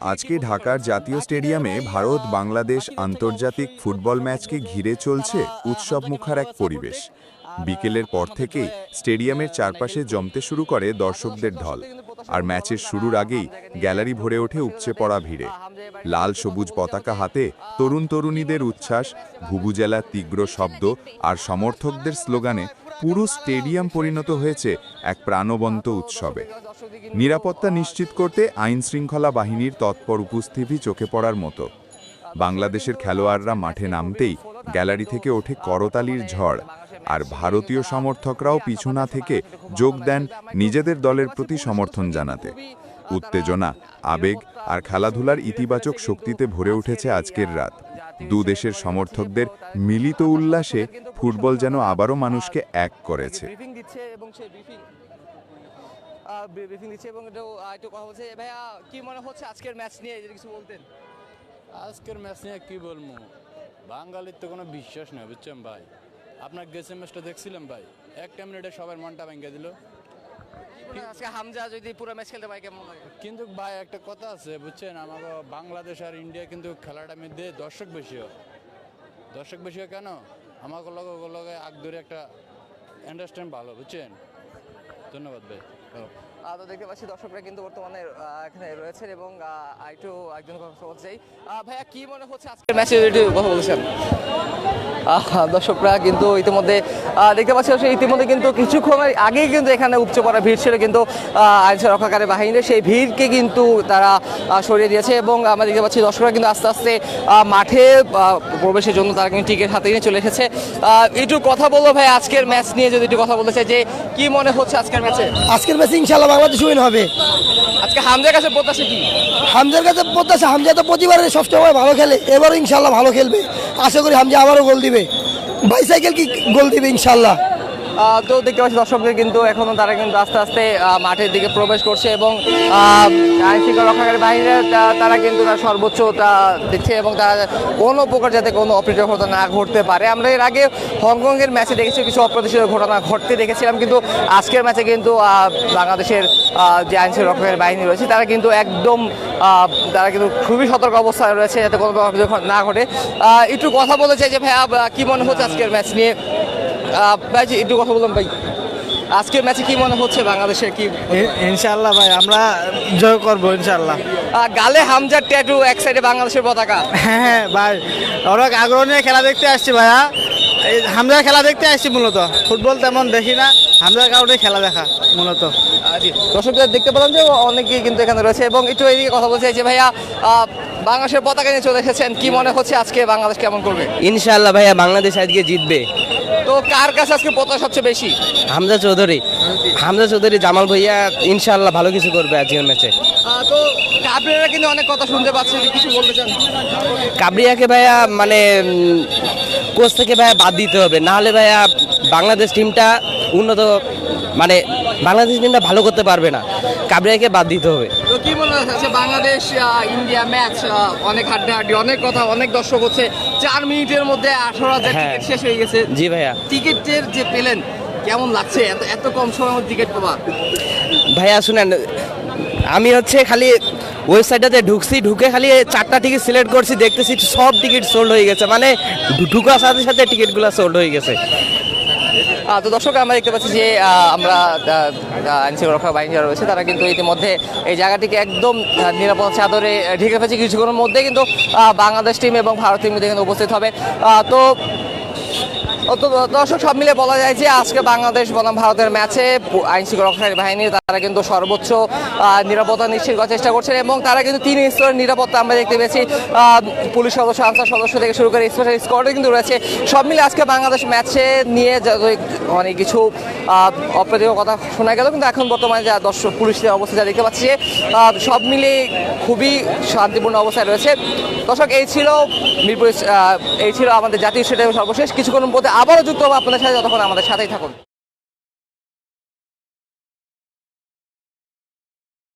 আজকে ঢাকার জাতীয় স্টেডিয়ামে ভারত বাংলাদেশ আন্তর্জাতিক ফুটবল ম্যাচকে ঘিরে চলছে উৎসবমুখর এক পরিবেশ। বিকেলের পর থেকেই স্টেডিয়ামের চারপাশে জমতে শুরু করে দর্শকদের ঢল, আর ম্যাচের শুরুর আগেই গ্যালারি ভরে ওঠে উপচে পড়া ভিড়ে। লাল সবুজ পতাকা হাতে তরুণ তরুণীদের উচ্ছ্বাস, ভুভুজেলার তীব্র শব্দ আর সমর্থকদের স্লোগানে পুরো স্টেডিয়াম পরিণত হয়েছে এক প্রাণবন্ত উৎসবে। নিরাপত্তা নিশ্চিত করতে আইনশৃঙ্খলা বাহিনীর তৎপর উপস্থিতি চোখে পড়ার মতো। বাংলাদেশের খেলোয়াড়রা মাঠে নামতেই গ্যালারি থেকে ওঠে করতালির ঝড়, আর ভারতীয় সমর্থকরাও পিছু না থেকে যোগ দেন নিজেদের দলের প্রতি সমর্থন জানাতে। উত্তেজনা, আবেগ আর খেলাধুলার ইতিবাচক শক্তিতে ভরে উঠেছে আজকের রাত। দু দেশের সমর্থকদের মিলিত উল্লাসে ফুটবল যেন আবারও মানুষকে এক করেছে। আজকের ম্যাচ নিয়ে কি বলবো, বাঙালির তো কোনো বিশ্বাস নেই, বুঝছেন ভাই। আপনার গেছে ম্যাচটা দেখছিলাম ভাই, একটা মিনিটে সবার মনটা ভেঙে দিল। আজকে হামজা যদি পুরো ম্যাচ খেলতে পারে কেমন লাগে? কিন্তু ভাই একটা কথা আছে, বুঝছেন, আমাকে বাংলাদেশ আর ইন্ডিয়া কিন্তু খেলাটার মধ্যে দর্শক বেশি হয়। দর্শক বেশি হয় কেন? আমাকে লগে আগ ধরে একটা আন্ডারস্ট্যান্ড ভালো, বুঝছেন। ধন্যবাদ ভাই। তো দেখতে পাচ্ছি দর্শকরা কিন্তু বর্তমানে এখানে রয়েছেন এবং একটু একজন কথা বলতে চাই। ভাইয়া কি মনে হচ্ছে আজকের ম্যাচে কথা বলছেন? দর্শকরা কিন্তু ইতিমধ্যে দেখতে পাচ্ছি, ইতিমধ্যে কিন্তু কিছুক্ষণ আগেই কিন্তু এখানে উপচে পড়া ভিড় ছিল, কিন্তু আইন রক্ষাকারী বাহিনীর সেই ভিড়কে কিন্তু তারা সরিয়ে দিয়েছে এবং আমরা দেখতে পাচ্ছি দর্শকরা কিন্তু আস্তে আস্তে মাঠে প্রবেশের জন্য তারা কিন্তু টিকিট হাতে নিয়ে চলে এসেছে। একটু কথা বলবো ভাই আজকের ম্যাচ নিয়ে, যদি একটু কথা বলতে চাই যে কি মনে হচ্ছে আজকের ম্যাচে? আজকের ম্যাচে ইনশাআল্লাহ বাংলাদেশ উইন হবে। আজকে হামজার কাছে প্রত্যাশা কি? হামজার কাছে প্রত্যাশা, হামজা তো প্রতিবারে সবসময় ভালো খেলে, এবারও ইনশাআল্লাহ ভালো খেলবে। আশা করি হামজা আবারও গোল দিবে, বাইসাইকেল কি গোল দিবে ইনশাআল্লাহ। তো দেখতে পাচ্ছি দর্শকদের কিন্তু এখনো তারা কিন্তু আস্তে আস্তে মাঠের দিকে প্রবেশ করছে এবং আইনশৃঙ্খলা রক্ষাকারী বাহিনীরা তারা কিন্তু তার সর্বোচ্চটা দিচ্ছে এবং তারা কোনো প্রকার যাতে কোনো অপ্রীতিকর ঘটনা না ঘটতে পারে। আমরা এর আগে হংকংয়ের ম্যাচে দেখেছি কিছু অপ্রত্যাশিত ঘটনা ঘটতে দেখেছিলাম, কিন্তু আজকের ম্যাচে কিন্তু বাংলাদেশের যে আইনশৃঙ্খলা রক্ষাকারী বাহিনী রয়েছে তারা কিন্তু একদম তারা কিন্তু খুবই সতর্ক অবস্থায় রয়েছে যাতে কোনো না ঘটে। একটু কথা বলতে চাই যে ভাইয়া কি মনে হচ্ছে আজকের ম্যাচ নিয়ে? ভাই একটু কথা বললাম ভাই, আজকের ম্যাচে কি মনে হচ্ছে বাংলাদেশের? কি ইনশাআল্লাহ ভাই আমরা জয় করবো ইনশাআল্লাহ। গালে হামজার ট্যাটু, এক সাইডে বাংলাদেশের পতাকা। হ্যাঁ ভাই, অনেক আগ্রহ নিয়ে খেলা দেখতে আসছি ভাইয়া। এই হামজার খেলা দেখতে আসছি মূলত, ফুটবল তেমন দেখি না, হামজার কারণে খেলা দেখা মূলত। দর্শকদের দেখতে পেলাম যে অনেকেই কিন্তু এখানে রয়েছে এবং একটু এইদিকে কথা বলছে যে ভাইয়া বাংলাদেশের পতাকা নিয়ে চলে এসেছেন, কি মনে হচ্ছে আজকে বাংলাদেশ কেমন করবে? ইনশাআল্লাহ ভাইয়া বাংলাদেশ আজকে জিতবে। তো কার কাছে আজকে প্রত্যাশা সবচেয়ে বেশি? হামজা চৌধুরী, জামাল ভাইয়া ইনশাআল্লাহ ভালো কিছু করবে আজকের ম্যাচে। তো কাবরিয়ারা কিন্তু অনেক কথা শুনতে পাচ্ছি, কিছু বলতে চান? কাবরিয়াকে ভাইয়া মানে কোচ থেকে ভাইয়া বাদ দিতে হবে, নাহলে ভাইয়া বাংলাদেশ টিমটা উন্নত মানে বাংলাদেশ টিমটা ভালো করতে পারবে না, কাবরিয়াকে বাদ দিতে হবে। তো কি মনে হচ্ছে বাংলাদেশ ইন্ডিয়া ম্যাচ? অনেক হাড্ডাহাড্ডি, অনেক কথা, অনেক দর্শক হচ্ছে। 4 মিনিটের মধ্যে 18,000 টিকিট শেষ হয়ে গেছে। জি ভাইয়া। টিকিটের যে পেলেন কেমন লাগছে এত কম সময়ের মধ্যে টিকিট পাওয়া? ভাইয়া শুনেন, আমি হচ্ছে খালি ওয়েবসাইটটাতে ঢুকে খালি 4টা টিকিট সিলেক্ট করছি, দেখতেছি সব টিকিট সোল্ড হয়ে গেছে, মানে ঢুকার সাথে সাথে টিকিটগুলো সোল্ড হয়ে গেছে। তো দর্শক আমরা দেখতে পাচ্ছি যে আমরা আইনশৃঙ্খলা রক্ষা বাহিনী যারা রয়েছে তারা কিন্তু ইতিমধ্যে এই জায়গাটিকে একদম নিরাপদ চাদরে ঢেকে ফেলেছে। কিছুক্ষণের মধ্যে কিন্তু বাংলাদেশ টিম এবং ভারত টিম এখানে উপস্থিত হবে। তো দর্শক সব মিলে বলা যায় যে আজকে বাংলাদেশ বনাম ভারতের ম্যাচে আইনশৃঙ্খলা রক্ষাকারী বাহিনী তারা কিন্তু সর্বোচ্চ নিরাপত্তা নিশ্চিত করার চেষ্টা করছেন এবং তারা কিন্তু 3 স্তরের নিরাপত্তা আমরা দেখতে পেয়েছি। পুলিশ সদস্য, আনসার সদস্য থেকে শুরু করে স্পেশাল স্কোয়াডও কিন্তু রয়েছে। সব মিলে আজকে বাংলাদেশ ম্যাচে নিয়ে অনেক কিছু অপ্রীতিকর কথা শোনা গেল, কিন্তু এখন বর্তমানে যা দর্শক পুলিশের অবস্থা যা দেখতে পাচ্ছি সব মিলে খুবই শান্তিপূর্ণ অবস্থায় রয়েছে। দর্শক এই ছিল আমাদের জাতীয় স্টেডিয়ামের সর্বশেষ। কিছুক্ষণ মধ্যে আবারও যুক্ত হবো আপনাদের সাথে, যতক্ষণ আমাদের সাথেই থাকুন।